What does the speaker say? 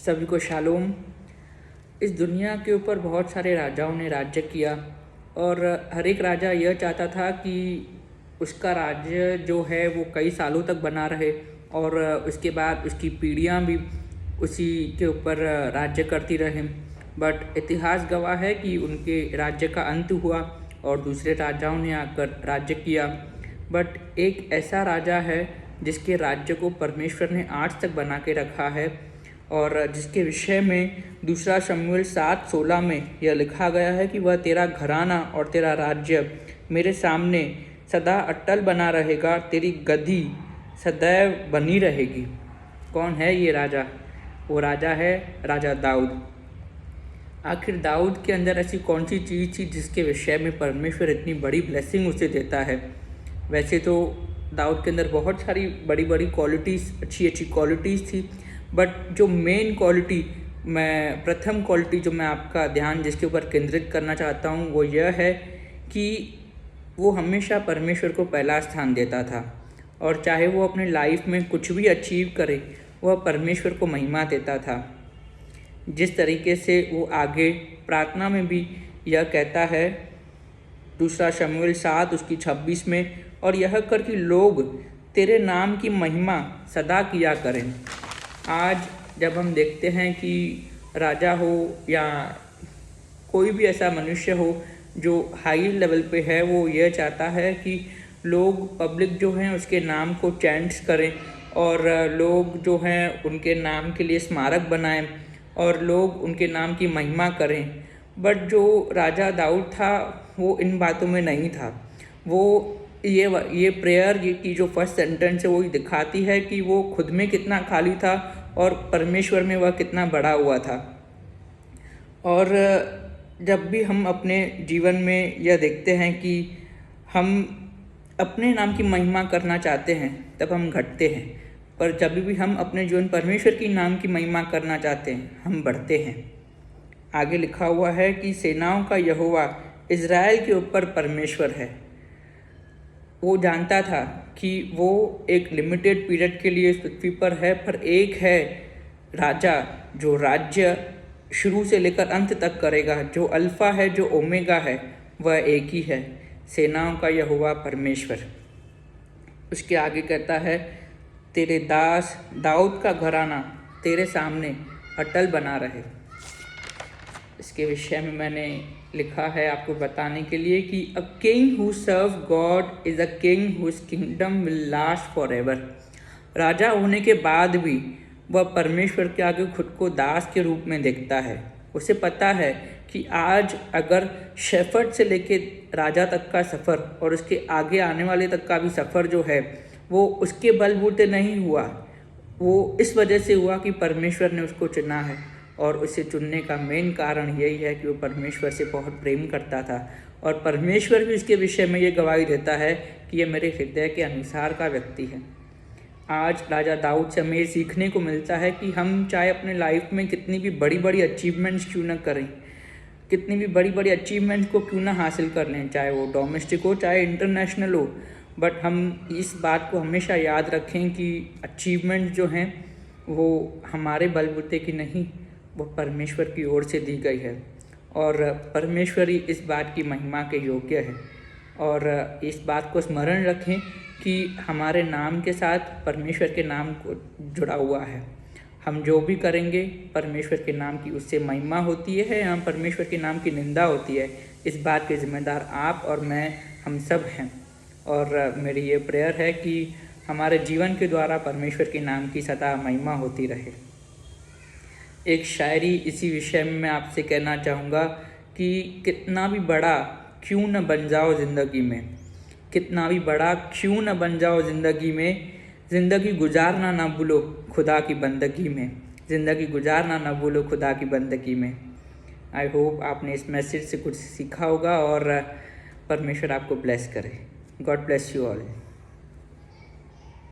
सभी को शालोम। इस दुनिया के ऊपर बहुत सारे राजाओं ने राज्य किया और हर एक राजा यह चाहता था कि उसका राज्य जो है वो कई सालों तक बना रहे और उसके बाद उसकी पीढ़ियां भी उसी के ऊपर राज्य करती रहें। बट इतिहास गवाह है कि उनके राज्य का अंत हुआ और दूसरे राजाओं ने आकर राज्य किया। बट एक ऐसा राजा है जिसके राज्य को परमेश्वर ने आज तक बना के रखा है और जिसके विषय में दूसरा शमूएल 7:16 में यह लिखा गया है कि वह तेरा घराना और तेरा राज्य मेरे सामने सदा अटल बना रहेगा, तेरी गद्दी सदैव बनी रहेगी। कौन है ये राजा? वो राजा है राजा दाऊद। आखिर दाऊद के अंदर ऐसी कौन सी चीज़ थी जिसके विषय में परमेश्वर इतनी बड़ी ब्लेसिंग उसे देता है? वैसे तो दाऊद के अंदर बहुत सारी बड़ी बड़ी क्वालिटीज़, अच्छी अच्छी क्वालिटीज़ थी, बट जो मेन क्वालिटी, प्रथम क्वालिटी जो मैं आपका ध्यान जिसके ऊपर केंद्रित करना चाहता हूँ वो यह है कि वो हमेशा परमेश्वर को पहला स्थान देता था और चाहे वो अपने लाइफ में कुछ भी अचीव करे वह परमेश्वर को महिमा देता था। जिस तरीके से वो आगे प्रार्थना में भी यह कहता है, दूसरा शमूएल 7 उसकी 26 में, और यह कर कि लोग तेरे नाम की महिमा सदा किया करें। आज जब हम देखते हैं कि राजा हो या कोई भी ऐसा मनुष्य हो जो हाई लेवल पे है, वो यह चाहता है कि लोग, पब्लिक जो हैं उसके नाम को चैंट्स करें और लोग जो हैं उनके नाम के लिए स्मारक बनाएं और लोग उनके नाम की महिमा करें। बट जो राजा दाऊद था वो इन बातों में नहीं था। वो ये प्रेयर की जो फर्स्ट सेंटेंस है वो दिखाती है कि वो खुद में कितना खाली था और परमेश्वर में वह कितना बड़ा हुआ था। और जब भी हम अपने जीवन में यह देखते हैं कि हम अपने नाम की महिमा करना चाहते हैं तब हम घटते हैं, पर जब भी हम अपने जीवन परमेश्वर की नाम की महिमा करना चाहते हैं हम बढ़ते हैं। आगे लिखा हुआ है कि सेनाओं का यहोवा इज़राइल के ऊपर परमेश्वर है। वो जानता था कि वो एक लिमिटेड पीरियड के लिए इस पृथ्वी पर है, पर एक है राजा जो राज्य शुरू से लेकर अंत तक करेगा, जो अल्फ़ा है, जो ओमेगा है, वह एक ही है, सेनाओं का यहोवा परमेश्वर। उसके आगे कहता है, तेरे दास दाऊद का घराना तेरे सामने अटल बना रहे। इसके विषय में मैंने लिखा है आपको बताने के लिए कि a king who serve god is a king whose kingdom will last for ever. राजा होने के बाद भी वह परमेश्वर के आगे खुद को दास के रूप में देखता है। उसे पता है कि आज अगर शेफर्ड से लेके राजा तक का सफ़र और उसके आगे आने वाले तक का भी सफ़र जो है वो उसके बलबूते नहीं हुआ, वो इस वजह से हुआ कि परमेश्वर ने उसको चुना है। और उसे चुनने का मेन कारण यही है कि वो परमेश्वर से बहुत प्रेम करता था और परमेश्वर भी उसके विषय में ये गवाही देता है कि ये मेरे हृदय के अनुसार का व्यक्ति है। आज राजा दाऊद से हमें सीखने को मिलता है कि हम चाहे अपने लाइफ में कितनी भी बड़ी बड़ी अचीवमेंट्स क्यों ना करें, कितनी भी बड़ी बड़ी अचीवमेंट्स को क्यों ना हासिल कर लें, चाहे वो डोमेस्टिक हो चाहे इंटरनेशनल हो, बट हम इस बात को हमेशा याद रखें कि अचीवमेंट जो हैं वो हमारे बलबूते की नहीं, वो परमेश्वर की ओर से दी गई है और परमेश्वर ही इस बात की महिमा के योग्य है। और इस बात को स्मरण रखें कि हमारे नाम के साथ परमेश्वर के नाम को जुड़ा हुआ है। हम जो भी करेंगे परमेश्वर के नाम की उससे महिमा होती है या परमेश्वर के नाम की निंदा होती है, इस बात के जिम्मेदार आप और मैं, हम सब हैं। और मेरी ये प्रेयर है कि हमारे जीवन के द्वारा परमेश्वर के नाम की सदा महिमा होती रहे। एक शायरी इसी विषय में मैं आपसे कहना चाहूँगा कि कितना भी बड़ा क्यों न बन जाओ ज़िंदगी में, कितना भी बड़ा क्यों न बन जाओ ज़िंदगी में, ज़िंदगी गुजारना ना भूलो खुदा की बंदगी में, ज़िंदगी गुजारना ना भूलो खुदा की बंदगी में। आई होप आपने इस मैसेज से कुछ सीखा होगा और परमेश्वर आपको ब्लेस करे। God bless you all.